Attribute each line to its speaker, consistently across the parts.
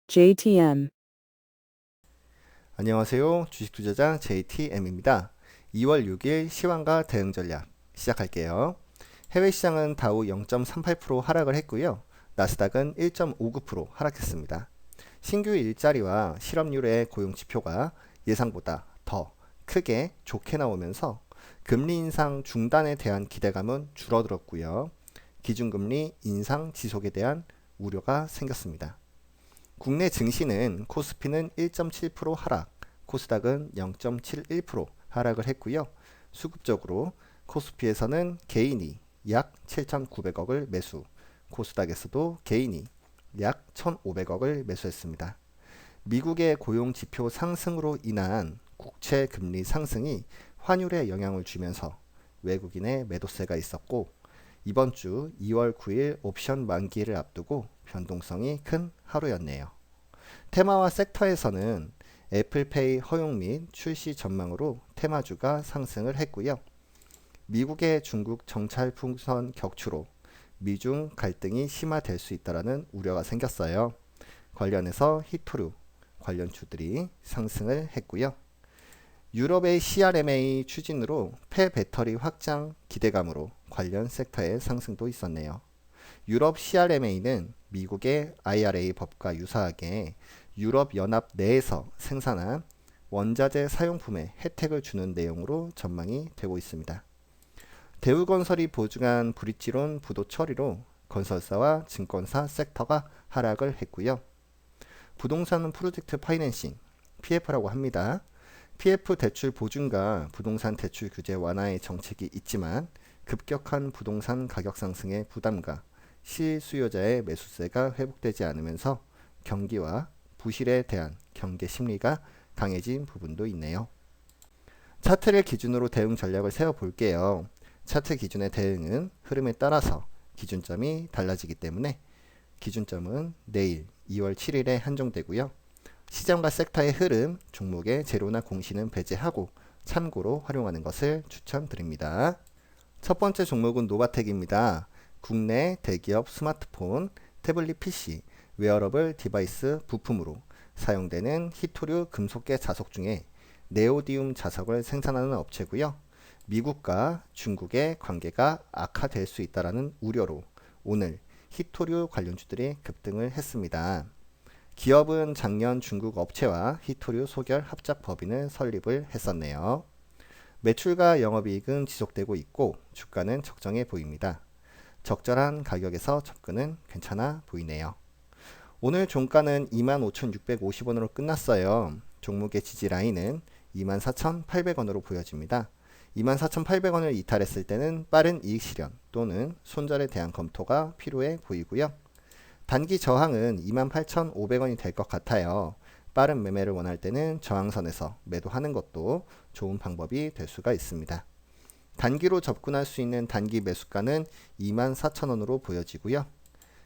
Speaker 1: JTM.
Speaker 2: 안녕하세요. 주식투자자 JTM입니다. 2월 6일 시황과 대응 전략 시작할게요. 해외 시장은 다우 0.38% 하락을 했고요. 나스닥은 1.59% 하락했습니다. 신규 일자리와 실업률의 고용 지표가 예상보다 더 크게 좋게 나오면서 금리 인상 중단에 대한 기대감은 줄어들었고요. 기준금리 인상 지속에 대한 우려가 생겼습니다. 국내 증시는 코스피는 1.7% 하락, 코스닥은 0.71% 하락을 했고요. 수급적으로 코스피에서는 개인이 약 7,900억을 매수, 코스닥에서도 개인이 약 1,500억을 매수했습니다. 미국의 고용 지표 상승으로 인한 국채 금리 상승이 환율에 영향을 주면서 외국인의 매도세가 있었고, 이번 주 2월 9일 옵션 만기를 앞두고 변동성이 큰 하루였네요. 테마와 섹터에서는 애플페이 허용 및 출시 전망으로 테마주가 상승을 했고요. 미국의 중국 정찰 풍선 격추로 미중 갈등이 심화될 수 있다는 우려가 생겼어요. 관련해서 히토류 관련주들이 상승을 했고요. 유럽의 CRMA 추진으로 폐배터리 확장 기대감으로 관련 섹터의 상승도 있었네요. 유럽 CRMA는 미국의 IRA 법과 유사하게 유럽 연합 내에서 생산한 원자재 사용품에 혜택을 주는 내용으로 전망이 되고 있습니다. 대우건설이 보증한 브릿지론 부도 처리로 건설사와 증권사 섹터가 하락을 했고요. 부동산 프로젝트 파이낸싱 PF라고 합니다. PF 대출 보증과 부동산 대출 규제 완화의 정책이 있지만 급격한 부동산 가격 상승의 부담과 실수요자의 매수세가 회복되지 않으면서 경기와 부실에 대한 경계 심리가 강해진 부분도 있네요. 차트를 기준으로 대응 전략을 세워볼게요. 차트 기준의 대응은 흐름에 따라서 기준점이 달라지기 때문에 기준점은 내일 2월 7일에 한정되고요. 시장과 섹터의 흐름, 종목의 재료나 공시는 배제하고 참고로 활용하는 것을 추천드립니다. 첫 번째 종목은 노바텍입니다. 국내 대기업 스마트폰, 태블릿 PC, 웨어러블 디바이스 부품으로 사용되는 히토류 금속계 자석 중에 네오디움 자석을 생산하는 업체고요. 미국과 중국의 관계가 악화될 수 있다는 우려로 오늘 히토류 관련주들이 급등을 했습니다. 기업은 작년 중국 업체와 히토류 소결 합작 법인을 설립을 했었네요. 매출과 영업이익은 지속되고 있고 주가는 적정해 보입니다. 적절한 가격에서 접근은 괜찮아 보이네요. 오늘 종가는 25,650원으로 끝났어요. 종목의 지지 라인은 24,800원으로 보여집니다. 24,800원을 이탈했을 때는 빠른 이익 실현 또는 손절에 대한 검토가 필요해 보이고요. 단기 저항은 28,500원이 될 것 같아요. 빠른 매매를 원할 때는 저항선에서 매도하는 것도 좋은 방법이 될 수가 있습니다. 단기로 접근할 수 있는 단기 매수가는 24,000원으로 보여지고요.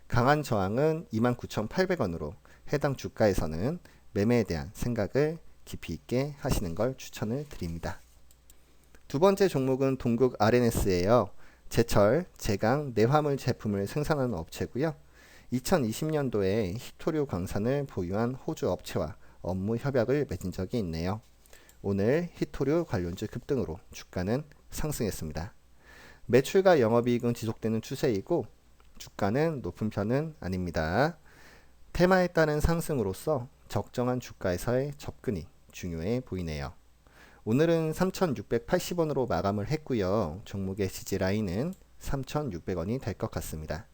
Speaker 2: 강한 저항은 29,800원으로 해당 주가에서는 매매에 대한 생각을 깊이 있게 하시는 걸 추천을 드립니다. 두 번째 종목은 동국 RNS예요. 제철, 제강, 내화물 제품을 생산하는 업체고요. 2020년도에 히토류 광산을 보유한 호주 업체와 업무 협약을 맺은 적이 있네요. 오늘 히토류 관련주 급등으로 주가는 상승했습니다. 매출과 영업이익은 지속되는 추세이고 주가는 높은 편은 아닙니다. 테마에 따른 상승으로서 적정한 주가에서의 접근이 중요해 보이네요. 오늘은 3,680원으로 마감을 했고요. 종목의 지지 라인은 3,600원이 될 것 같습니다.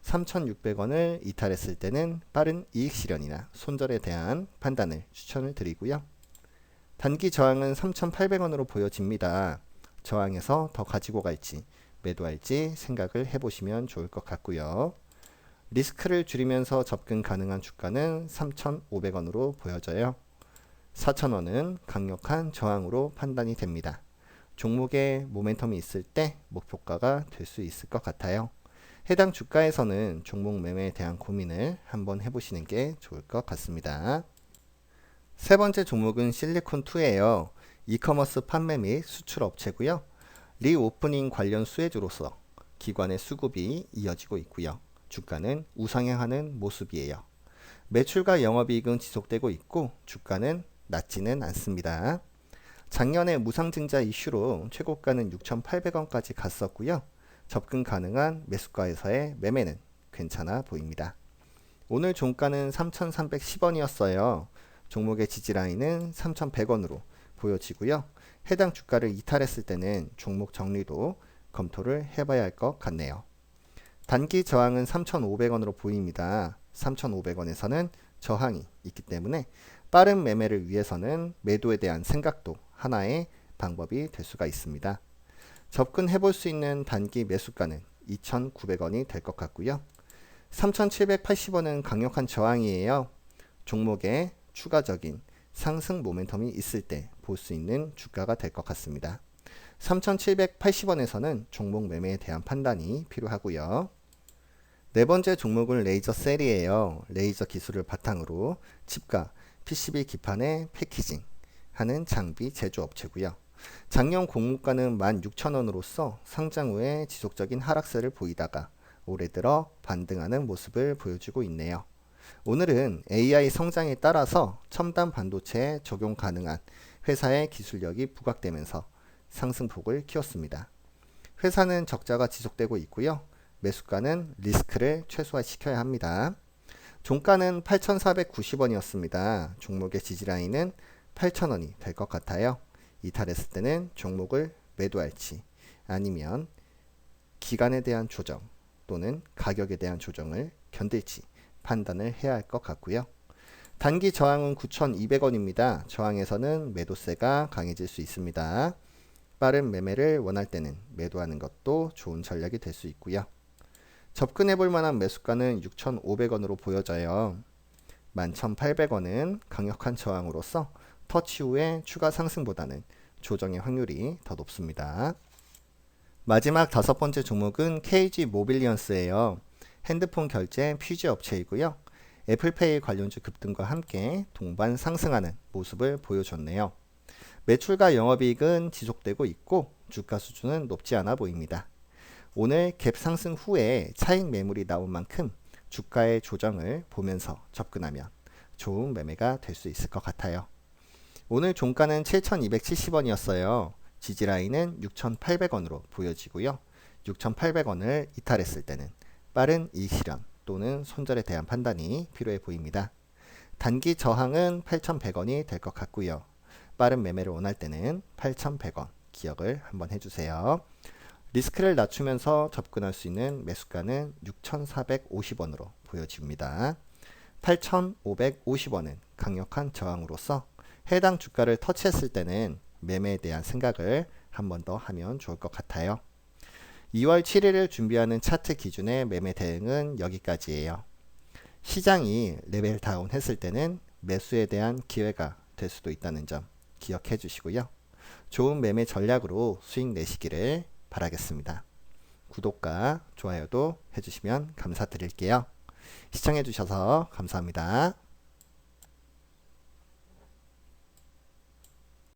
Speaker 2: 3,600원을 이탈했을 때는 빠른 이익 실현이나 손절에 대한 판단을 추천을 드리고요. 단기 저항은 3,800원으로 보여집니다. 저항에서 더 가지고 갈지 매도할지 생각을 해보시면 좋을 것 같고요. 리스크를 줄이면서 접근 가능한 주가는 3,500원으로 보여져요. 4,000원은 강력한 저항으로 판단이 됩니다. 종목에 모멘텀이 있을 때 목표가가 될 수 있을 것 같아요. 해당 주가에서는 종목 매매에 대한 고민을 한번 해보시는 게 좋을 것 같습니다. 세 번째 종목은 실리콘2예요. 이커머스 판매 및 수출 업체고요. 리오프닝 관련 수혜주로서 기관의 수급이 이어지고 있고요. 주가는 우상향하는 모습이에요. 매출과 영업이익은 지속되고 있고 주가는 낮지는 않습니다. 작년에 무상증자 이슈로 최고가는 6,800원까지 갔었고요. 접근 가능한 매수가에서의 매매는 괜찮아 보입니다. 오늘 종가는 3,310원이었어요. 종목의 지지라인은 3,100원으로 보여지고요. 해당 주가를 이탈했을 때는 종목 정리도 검토를 해봐야 할 것 같네요. 단기 저항은 3,500원으로 보입니다. 3,500원에서는 저항이 있기 때문에 빠른 매매를 위해서는 매도에 대한 생각도 하나의 방법이 될 수가 있습니다. 접근해 볼 수 있는 단기 매수가는 2,900원이 될 것 같고요. 3,780원은 강력한 저항이에요. 종목에 추가적인 상승 모멘텀이 있을 때 볼 수 있는 주가가 될 것 같습니다. 3,780원에서는 종목 매매에 대한 판단이 필요하고요. 네 번째 종목은 레이저 셀이에요. 레이저 기술을 바탕으로 칩과 PCB 기판의 패키징 하는 장비 제조업체고요. 작년 공모가는 16,000원으로서 상장 후에 지속적인 하락세를 보이다가 올해 들어 반등하는 모습을 보여주고 있네요. 오늘은 AI 성장에 따라서 첨단 반도체에 적용 가능한 회사의 기술력이 부각되면서 상승폭을 키웠습니다. 회사는 적자가 지속되고 있고요. 매수가는 리스크를 최소화시켜야 합니다. 종가는 8,490원이었습니다. 종목의 지지라인은 8,000원이 될 것 같아요. 이탈했을 때는 종목을 매도할지 아니면 기간에 대한 조정 또는 가격에 대한 조정을 견딜지 판단을 해야 할 것 같고요. 단기 저항은 9,200원입니다. 저항에서는 매도세가 강해질 수 있습니다. 빠른 매매를 원할 때는 매도하는 것도 좋은 전략이 될 수 있고요. 접근해 볼 만한 매수가는 6,500원으로 보여져요. 11,800원은 강력한 저항으로서 터치 후에 추가 상승보다는 조정의 확률이 더 높습니다. 마지막 다섯 번째 종목은 KG 모빌리언스예요. 핸드폰 결제 퓨즈 업체이고요. 애플페이 관련주 급등과 함께 동반 상승하는 모습을 보여줬네요. 매출과 영업이익은 지속되고 있고 주가 수준은 높지 않아 보입니다. 오늘 갭 상승 후에 차익 매물이 나온 만큼 주가의 조정을 보면서 접근하면 좋은 매매가 될 수 있을 것 같아요. 오늘 종가는 7,270원이었어요. 지지라인은 6,800원으로 보여지고요. 6,800원을 이탈했을 때는 빠른 이익 실현 또는 손절에 대한 판단이 필요해 보입니다. 단기 저항은 8,100원이 될 것 같고요. 빠른 매매를 원할 때는 8,100원 기억을 한번 해주세요. 리스크를 낮추면서 접근할 수 있는 매수가는 6,450원으로 보여집니다. 8,550원은 강력한 저항으로서 해당 주가를 터치했을 때는 매매에 대한 생각을 한 번 더 하면 좋을 것 같아요. 2월 7일을 준비하는 차트 기준의 매매 대응은 여기까지예요. 시장이 레벨 다운 했을 때는 매수에 대한 기회가 될 수도 있다는 점 기억해 주시고요. 좋은 매매 전략으로 수익 내시기를 바라겠습니다. 구독과 좋아요도 해주시면 감사드릴게요. 시청해 주셔서 감사합니다.